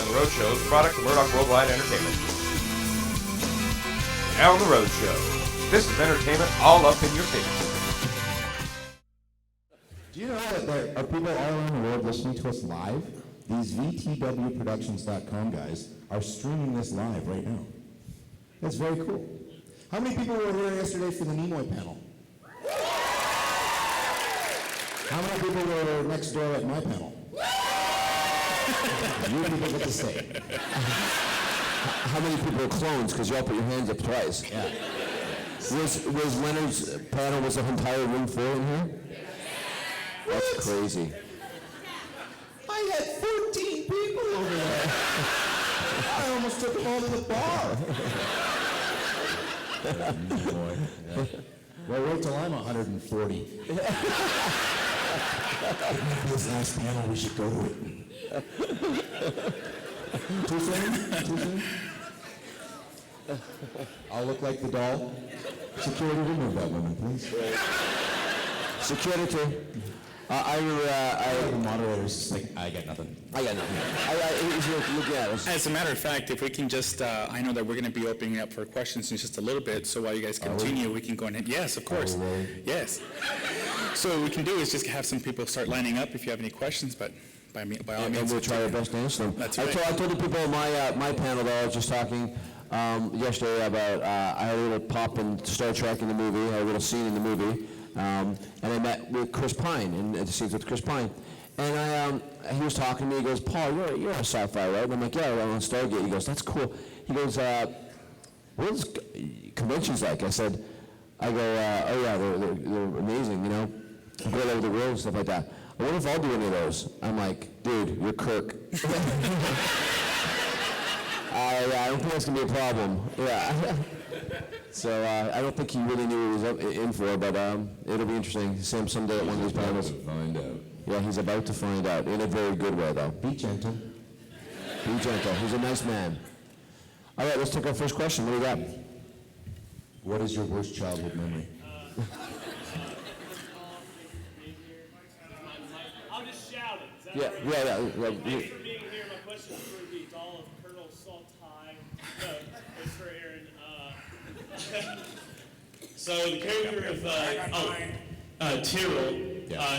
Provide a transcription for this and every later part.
Down the Road Show is a product of Murdock Worldwide Entertainment. Down the Road Show. This is entertainment all up in your face. Do you know that there are people all around the world listening to us live? These VTWProductions.com guys are streaming this live right now. That's very cool. How many people were here yesterday for the Nimoy panel? How many people were next door at my panel? You people get to say. How many people are clones? Because you all put your hands up twice. Yeah. Was Leonard's panel, was the entire room full in here? That's crazy. I had 14 people over there. I almost took them all to the bar. Boy. Yeah. Well, wait till I'm 140. This last panel, we should go to it. Too soon? Too soon? I'll look like the doll. Security, remove that woman, please. Security. The moderator's just like, I got nothing. He's looking at us. As a matter of fact, if we can just, I know that we're going to be opening up for questions in just a little bit, so while you guys continue, we can go ahead. Yes, of course. Yes. So what we can do is just have some people start lining up if you have any questions, but by all means. And we'll try our best to answer them. That's right. I told the people on my panel that I was just talking yesterday about, I had a little pop in Star Trek in the movie, I had a little scene in the movie. And I met with Chris Pine, and the scenes with Chris Pine. And he was talking to me, he goes, Paul, you're a sci-fi, right? And I'm like, yeah, I'm on Stargate. He goes, that's cool. He goes, what is conventions like? I go, oh yeah, they're amazing, you know? I go all over the world and stuff like that. I wonder if I'll do any of those. I'm like, dude, you're Kirk. I don't think that's going to be a problem. Yeah. So I don't think he really knew what he was in for, but it'll be interesting to see him someday at one of these panels. He's about to find out. Yeah, he's about to find out, in a very good way, though. Be gentle. Be gentle. He's a nice man. All right, let's take our first question. What do we got? What is your worst childhood memory? I'll just shout it. Yeah. Thanks for being here. My question is for the doll of Colonel Saltai. No, it's for Aaron. So the character of Tyrrell,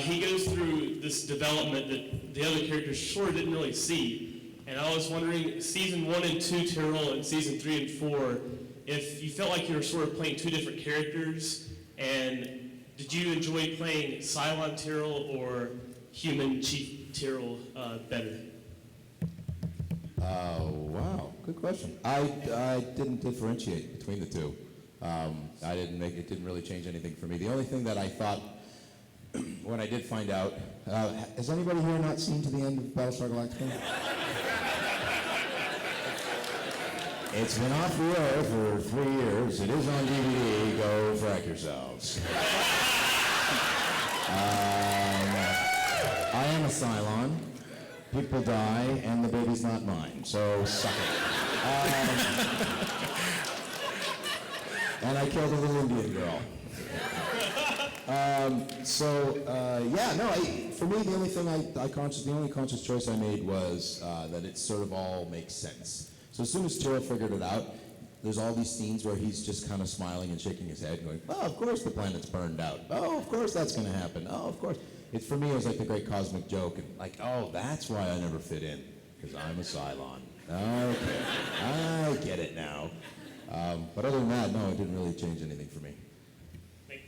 he goes through this development that the other characters sort of didn't really see. And I was wondering, season 1 and 2 Tyrrell and season 3 and 4, if you felt like you were sort of playing two different characters, and did you enjoy playing Cylon Tyrrell or human Chief Tyrrell better? Wow, good question. I didn't differentiate between the two. It didn't really change anything for me. The only thing that I thought when I did find out, has anybody here not seen to the end of Battlestar Galactica? It's been off the air for 3 years. It is on DVD. Go frack yourselves. I am a Cylon. People die, and the baby's not mine, so suck it. And I killed a little Indian girl. For me, the only thing the only conscious choice I made was that it sort of all makes sense. So as soon as Tyrrell figured it out, there's all these scenes where he's just kind of smiling and shaking his head, going, "Oh, of course the planet's burned out. Oh, of course that's going to happen. Oh, of course." For me, it was like the great cosmic joke, and like, oh, that's why I never fit in, because I'm a Cylon. Okay, I get it now. But other than that, no, it didn't really change anything for me. Thanks.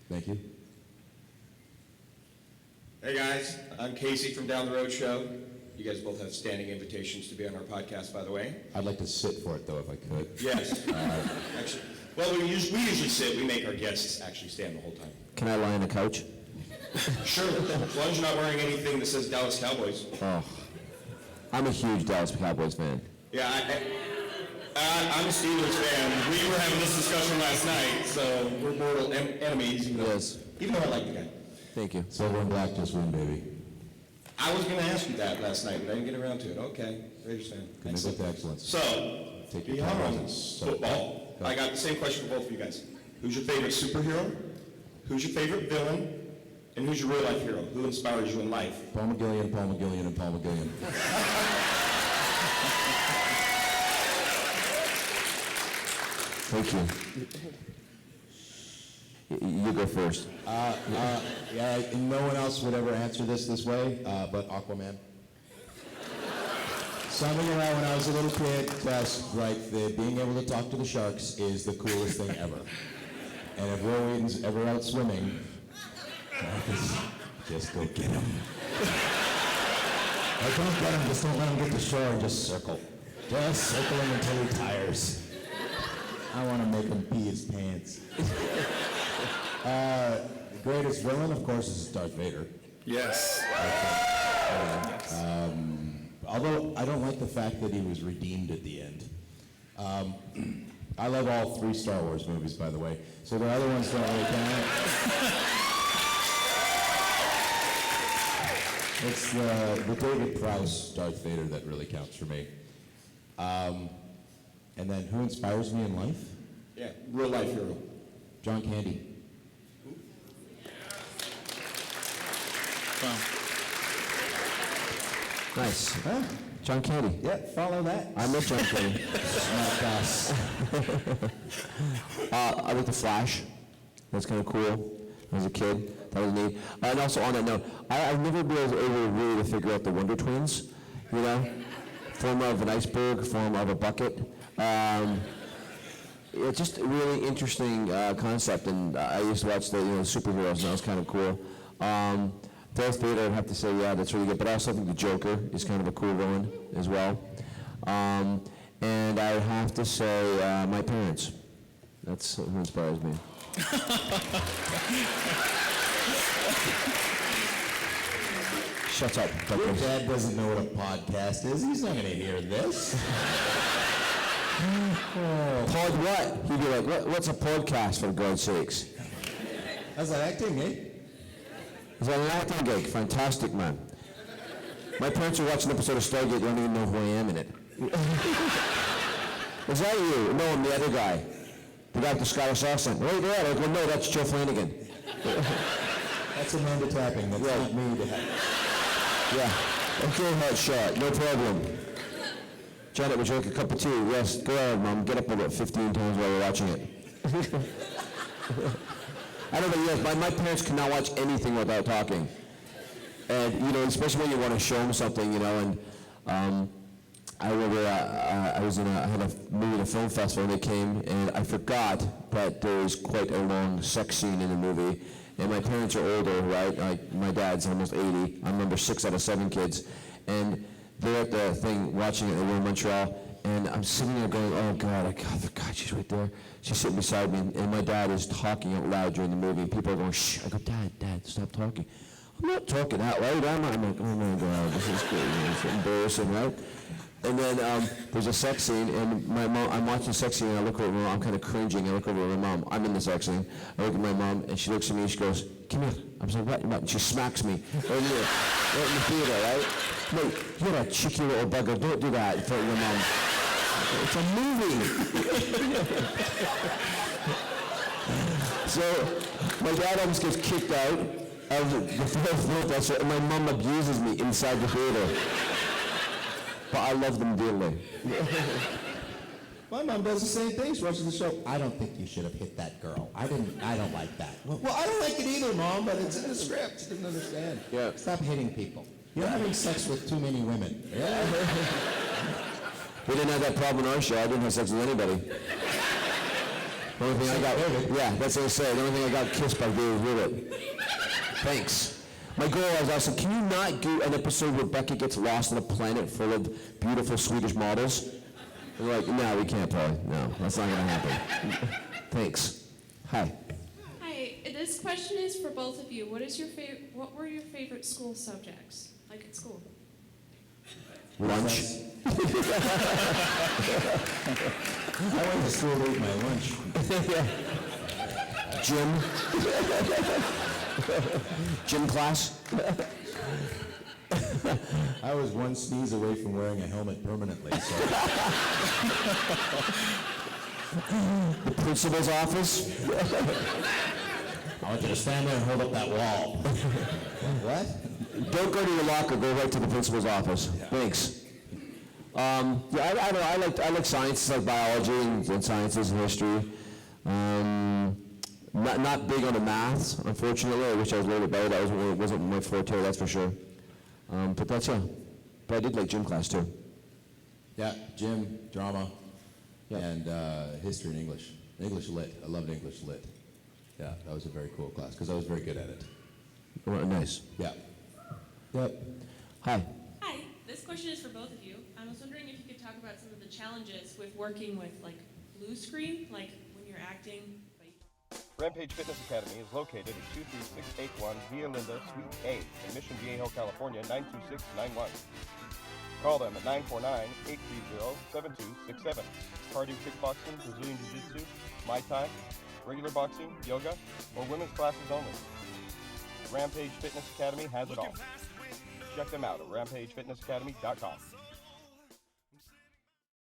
Thank you. Hey guys, I'm Casey from Down the Road Show. You guys both have standing invitations to be on our podcast, by the way. I'd like to sit for it, though, if I could. Yes. Actually, well, we usually sit. We make our guests actually stand the whole time. Can I lie on the couch? Sure, as long as you're not wearing anything that says Dallas Cowboys. Oh, I'm a huge Dallas Cowboys fan. Yeah, I'm a Steelers fan. We were having this discussion last night, so we're mortal enemies, even though I like the guy. Thank you. Silver and black just win, baby. I was going to ask you that last night, but I didn't get around to it. Okay, Raiders fan. Commitment to excellence. So, Take your beyond presents. football, I got the same question for both of you guys. Who's your favorite superhero? Who's your favorite villain? And who's your real life hero? Who inspires you in life? Paul McGillion, and Paul McGillion. Thank you. You go first. Yeah, and no one else would ever answer this way, but Aquaman. Something around when I was a little kid, just like being able to talk to the sharks is the coolest thing ever. And if Rowan's ever out swimming, just go get him. Like, don't get him, just don't let him get to shore and just circle. Just circle him until he tires. I want to make him pee his pants. The greatest villain, of course, is Darth Vader. Yes. Although I don't like the fact that he was redeemed at the end. I love all 3 Star Wars movies, by the way, so the other ones don't really count. It's the David Prowse Darth Vader that really counts for me. And then who inspires me in life? Yeah, real life hero. John Candy. Wow. Nice. Huh? John Candy. Yeah, follow that. I met John Candy. Smart ass. I like The Flash. That's kind of cool. As a kid, that was neat. And also on that note, I've never been able really to figure out the Wonder Twins, you know? Form of an iceberg, form of a bucket. It's just a really interesting concept, and I used to watch the superheroes, and that was kind of cool. Darth Vader, I'd have to say, yeah, that's really good. But I also think the Joker is kind of a cool villain as well. And I have to say, my parents. That's who inspires me. Shut up. Your dad doesn't know what a podcast is. He's not going to hear this. Pod what? He'd be like, what's a podcast, for God's sakes? How's that acting, eh? Is that an acting gig? Fantastic, man. My parents are watching an episode of Stargate. They don't even know who I am in it. Is that you? No, I'm the other guy. The guy with the Scottish accent. Right there. I go, no, that's Joe Flanagan. That's Amanda Tapping. That's not me. Yeah. Okay, hot shot. No problem. Janet, would you like a cup of tea? Yes. Go ahead, Mom. Get up about 15 times while we're watching it. I don't know, yes, my parents could not watch anything without talking. And, especially when you want to show them something, and I remember I had a movie at a film festival, and they came, and I forgot that there was quite a long sex scene in the movie. And my parents are older, right? Like, my dad's almost 80. I'm number 6 out of 7 kids. And they're at the thing watching it in Montreal, and I'm sitting there going, oh God, God, she's right there. She's sitting beside me, and my dad is talking out loud during the movie, and people are going, shh. I go, Dad, stop talking. I'm not talking that loud, am I? I'm like, oh my God, this is great. It's embarrassing, right? And then there's a sex scene, and my mom, I'm watching the sex scene, and I look over at my mom, I'm kind of cringing, I look over at my mom, I'm in the sex scene, I look at my mom, and she looks at me, and she goes, come here. I was like, what? And she smacks me right in the theater, right? No, you're a cheeky little bugger, don't do that in front of your mom. It's a movie. So, my dad almost gets kicked out of the fourth floor, and my mom abuses me inside the theater. But I love them dearly. My mom does the same thing. She watches the show. I don't think you should have hit that girl. I don't like that. Well, I don't like it either, Mom, but it's in the script. She doesn't understand. Yeah. Stop hitting people. You're having sex with too many women. Yeah. We didn't have that problem in our show. I didn't have sex with anybody. The only thing I got, yeah, that's what I say. The only thing I got kissed by David Willett. Thanks. My goal was also, can you not do an episode where Becky gets lost on a planet full of beautiful Swedish models? And they're like, no, we can't, Paul. No, that's not going to happen. Thanks. Hi. Hi. This question is for both of you. What were your favorite school subjects, like at school? Lunch. I went to school to eat my lunch. Gym. Gym class. I was one sneeze away from wearing a helmet permanently, so. The principal's office. I want you to stand there and hold up that wall. What? Don't go to your locker, go right to the principal's office. Thanks. Yeah, I don't know. I like science, like biology and sciences and history. Not big on the maths, unfortunately. I wish I was a little bit better. That wasn't my forte, that's for sure. But that's, yeah. But I did like gym class too. Yeah, gym, drama, and history and English. English lit. I loved English lit. Yeah, that was a very cool class because I was very good at it. Oh, nice. Yeah. Yep. Hi. Hi, this question is for both of you. I was wondering if you could talk about some of the challenges with working with like blue screen, like when you're acting. Rampage Fitness Academy is located at 23681 Via Linda, Suite A, in Mission Viejo, California, 92691. Call them at 949-830-7267. Cardio kickboxing, Brazilian Jiu-Jitsu, Muay Thai, regular boxing, yoga, or women's classes only. Rampage Fitness Academy has it all. Check them out at rampagefitnessacademy.com.